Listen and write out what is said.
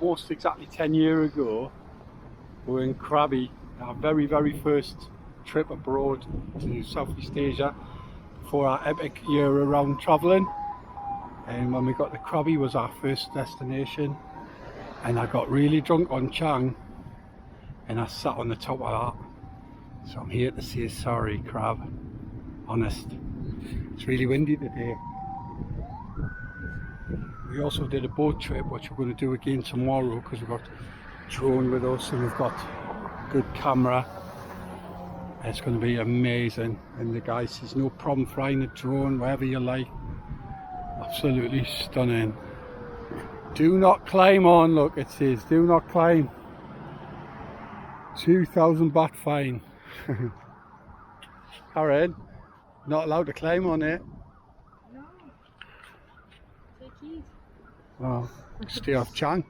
almost exactly 10 years ago, we were in Krabi, our very first trip abroad to Southeast Asia for our epic year around travelling. And when we got to Krabi was our first destination, and I got really drunk on Chang and I sat on the top of that. So I'm here to say sorry, Crab. Honest. It's really windy today. We also did a boat trip, which we're going to do again tomorrow, because we've got drone with us and we've got good camera. It's going to be amazing, and the guy says no problem flying a drone wherever you like. Absolutely stunning. Do not climb on, look, it says do not climb. 2,000 baht fine. Karen, not allowed to climb on it. No. Take it. Oh, stay off Chang.